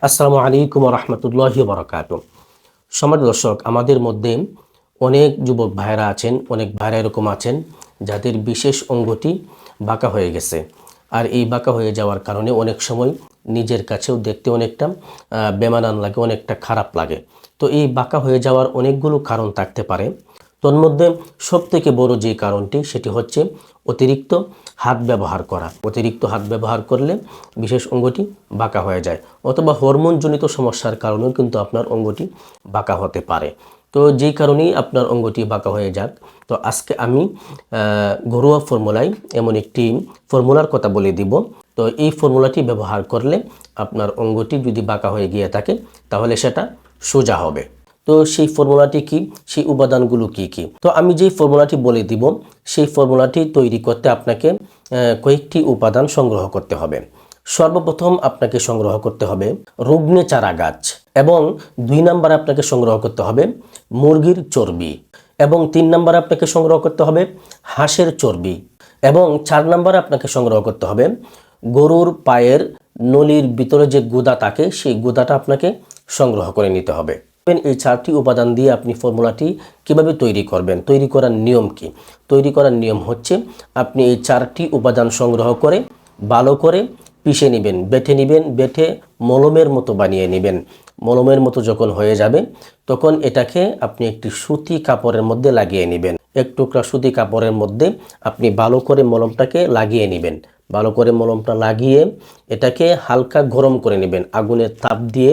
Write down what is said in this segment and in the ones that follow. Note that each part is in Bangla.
আসসালামু আলাইকুম ওয়া রাহমাতুল্লাহি ওয়া বারাকাতুহু। সম্মানিত দর্শক, আমাদের মধ্যে অনেক যুবক ভাইরা আছেন, অনেক ভাইরা এরকম আছেন যাদের বিশেষ অঙ্গটি বাঁকা হয়ে গেছে। আর এই বাঁকা হয়ে যাওয়ার কারণে অনেক সময় নিজের কাছেও দেখতে অনেকটা বেমানান লাগে, অনেকটা খারাপ লাগে। তো এই বাঁকা হয়ে যাওয়ার অনেকগুলো কারণ থাকতে পারে। তন্মধ্যে সবথেকে বড় যে কারণটি সেটি হচ্ছে অতিরিক্ত হাত ব্যবহার করা। অতিরিক্ত হাত ব্যবহার করলে বিশেষ অঙ্গটি বাঁকা হয়ে যায়, অথবা হরমোনজনিত সমস্যার কারণেও কিন্তু আপনার অঙ্গটি বাঁকা হতে পারে। তো যেই কারণেই আপনার অঙ্গটি বাঁকা হয়ে যাক, তো আজকে আমি ঘরোয়া ফর্মুলায় এমন একটি ফর্মুলার কথা বলে দিব। তো এই ফর্মুলাটি ব্যবহার করলে আপনার অঙ্গটি যদি বাঁকা হয়ে গিয়ে থাকে তাহলে সেটা সোজা হবে। তো সেই ফর্মুলাটি কি, সেই উপাদানগুলো কি কি? তো আমি যেই ফর্মুলাটি বলে দিব, সেই ফর্মুলাটি তৈরি করতে আপনাকে কয়েকটি উপাদান সংগ্রহ করতে হবে। সর্বপ্রথম আপনাকে সংগ্রহ করতে হবে রুগ্নে চারা গাছ, এবং 2 নম্বরে আপনাকে সংগ্রহ করতে হবে মুরগির চর্বি, এবং 3 নম্বরে আপনাকে সংগ্রহ করতে হবে হাঁসের চর্বি, এবং 4 নম্বরে আপনাকে সংগ্রহ করতে হবে গরুর পায়ের নলির ভিতরে যে গুদা থাকে, সেই গুদাটা আপনাকে সংগ্রহ করে নিতে হবে। এই 4টি উপাদান দিয়ে আপনি ফর্মুলাটি কিভাবে তৈরি করবেন, তৈরি করার নিয়ম কি? তৈরি করার নিয়ম হচ্ছে আপনি এই 4টি উপাদান সংগ্রহ করে ভালো করে পিষে নেবেন, বেটে নেবেন, বেটে মলমের মতো বানিয়ে নেবেন। মলমের মতো যখন হয়ে যাবে তখন এটাকে আপনি একটি সুতি কাপড়ের মধ্যে লাগিয়ে নেবেন। এক টুকরা সুতি কাপড়ের মধ্যে আপনি ভালো করে মলমটাকে লাগিয়ে নেবেন। ভালো করে মলমটা লাগিয়ে এটাকে হালকা গরম করে নেবেন, আগুনের তাপ দিয়ে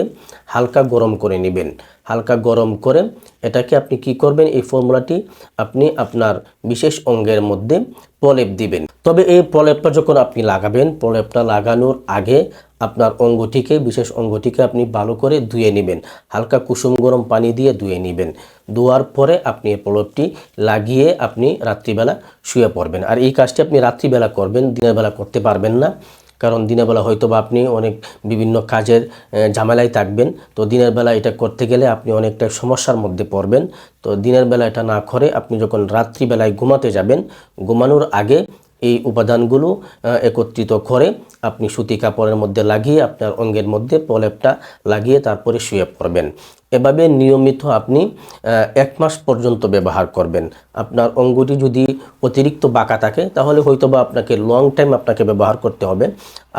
হালকা গরম করে নেবেন। হালকা গরম করে এটাকে আপনি কি করবেন, এই ফর্মুলাটি আপনি আপনার বিশেষ অঙ্গের মধ্যে প্রলেপ দিবেন। তবে এই প্রলেপটা যখন আপনি লাগাবেন, প্রলেপটা লাগানোর আগে আপনার অঙ্গটিকে, বিশেষ অঙ্গটিকে আপনি ভালো করে ধুয়ে নেবেন। হালকা কুসুম গরম পানি দিয়ে ধুয়ে নেবেন। ধোয়ার পরে আপনি এই প্রলেপটি লাগিয়ে আপনি রাত্রিবেলা শুয়ে পড়বেন। আর এই কাজটি আপনি রাত্রিবেলা করবেন, দিনের বেলা করতে পারবেন না, কারণ দিনের বেলা হয়তো বা আপনি অনেক বিভিন্ন কাজের ঝামেলায় থাকবেন। তো দিনের বেলা এটা করতে গেলে আপনি অনেকটা সমস্যার মধ্যে পড়বেন। তো দিনের বেলা এটা না করে আপনি যখন রাত্রিবেলায় ঘুমাতে যাবেন, ঘুমানোর আগে এই উপাদানগুলো একত্রিত করে আপনি সুতি কাপড়ের মধ্যে লাগিয়ে আপনার অঙ্গের মধ্যে প্রলেপটা লাগিয়ে তারপরে শুয়ে পড়বেন। এভাবে নিয়মিত আপনি 1 মাস পর্যন্ত ব্যবহার করবেন। আপনার অঙ্গটি যদি অতিরিক্ত বাঁকা থাকে তাহলে হয়তোবা আপনাকে লং টাইম আপনাকে ব্যবহার করতে হবে।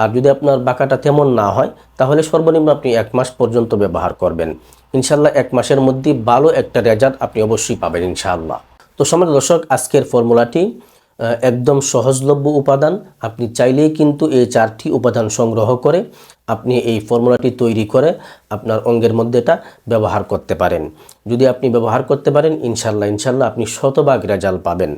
আর যদি আপনার বাঁকাটা তেমন না হয় তাহলে সর্বনিম্ন আপনি 1 মাস পর্যন্ত ব্যবহার করবেন। ইনশাল্লাহ 1 মাসের মধ্যে ভালো একটা রেজাল্ট আপনি অবশ্যই পাবেন ইনশাআল্লাহ। তো সম্মানিত দর্শক, আজকের ফর্মুলাটি একদম সহজলভ্য উপাদান। আপনি চাইলেই কিন্তু এই 4টি উপাদান সংগ্রহ করে আপনি এই ফর্মুলাটি তৈরি করে আপনার অঙ্গের মধ্যে এটা ব্যবহার করতে পারেন। যদি আপনি ব্যবহার করতে পারেন ইনশাল্লাহ আপনি শতভাগ রেজাল্ট পাবেন।